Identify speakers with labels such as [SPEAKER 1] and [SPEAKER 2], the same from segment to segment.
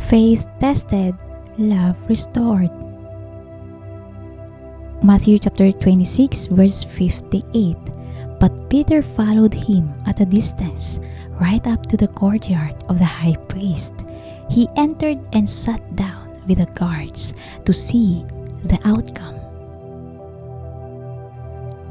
[SPEAKER 1] Faith tested, love restored. Matthew chapter 26 verse 58. But Peter followed him at a distance, right up to the courtyard of the high priest. He entered and sat down with the guards to see the outcome.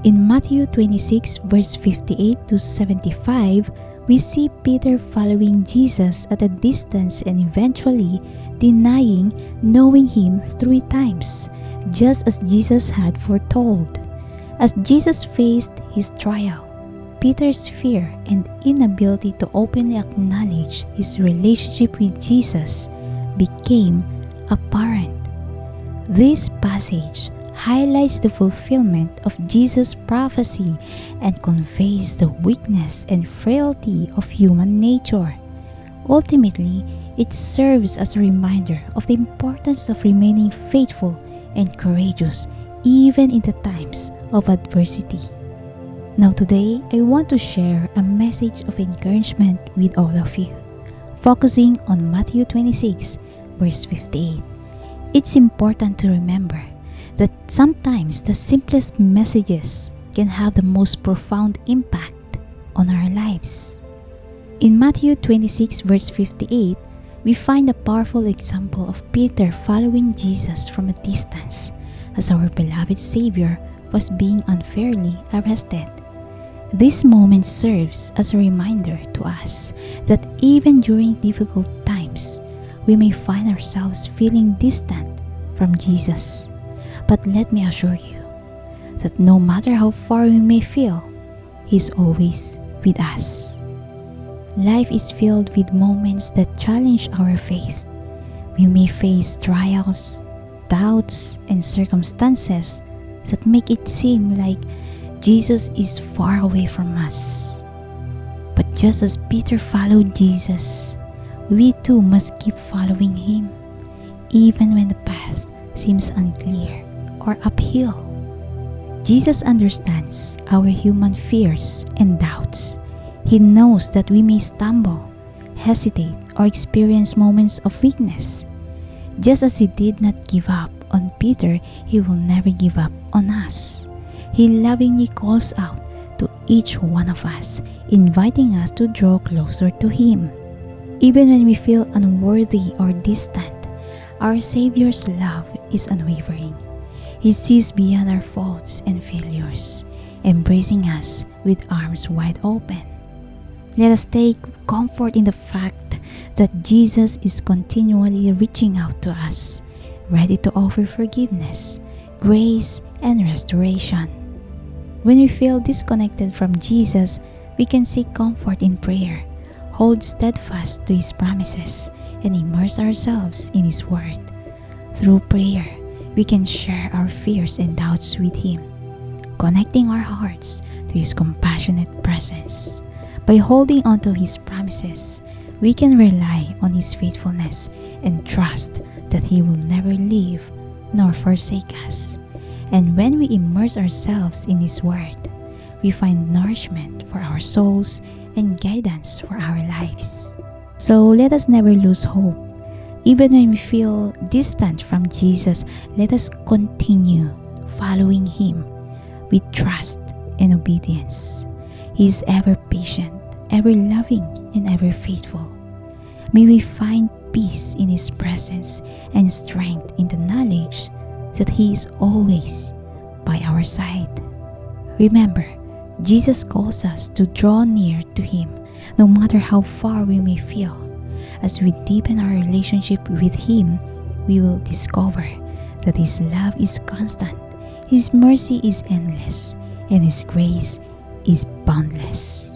[SPEAKER 1] In Matthew 26 verse 58 to 75, we see Peter following Jesus at a distance and eventually denying knowing him 3 times, just as Jesus had foretold. As Jesus faced his trial, Peter's fear and inability to openly acknowledge his relationship with Jesus became apparent. This passage highlights the fulfillment of Jesus' prophecy and conveys the weakness and frailty of human nature. Ultimately, it serves as a reminder of the importance of remaining faithful and courageous even in the times of adversity. Now today, I want to share a message of encouragement with all of you, focusing on Matthew 26, verse 58. It's important to remember that sometimes the simplest messages can have the most profound impact on our lives. In Matthew 26 verse 58, we find a powerful example of Peter following Jesus from a distance as our beloved Savior was being unfairly arrested. This moment serves as a reminder to us that even during difficult times, we may find ourselves feeling distant from Jesus. But let me assure you that no matter how far we may feel, He's always with us. Life is filled with moments that challenge our faith. We may face trials, doubts, and circumstances that make it seem like Jesus is far away from us. But just as Peter followed Jesus, we too must keep following Him, even when the path seems unclear or uphill. Jesus understands our human fears and doubts. He knows that we may stumble, hesitate, or experience moments of weakness. Just as He did not give up on Peter, He will never give up on us. He lovingly calls out to each one of us, inviting us to draw closer to Him. Even when we feel unworthy or distant, our Savior's love is unwavering. He sees beyond our faults and failures, embracing us with arms wide open. Let us take comfort in the fact that Jesus is continually reaching out to us, ready to offer forgiveness, grace, and restoration. When we feel disconnected from Jesus, we can seek comfort in prayer, hold steadfast to His promises, and immerse ourselves in His Word. Through prayer, we can share our fears and doubts with Him, connecting our hearts to His compassionate presence. By holding on to His promises, we can rely on His faithfulness and trust that He will never leave nor forsake us. And when we immerse ourselves in His Word, we find nourishment for our souls and guidance for our lives. So let us never lose hope. Even when we feel distant from Jesus, let us continue following Him with trust and obedience. He is ever patient, ever loving, and ever faithful. May we find peace in His presence and strength in the knowledge that He is always by our side. Remember, Jesus calls us to draw near to Him no matter how far we may feel. As we deepen our relationship with Him, we will discover that His love is constant, His mercy is endless, and His grace is boundless.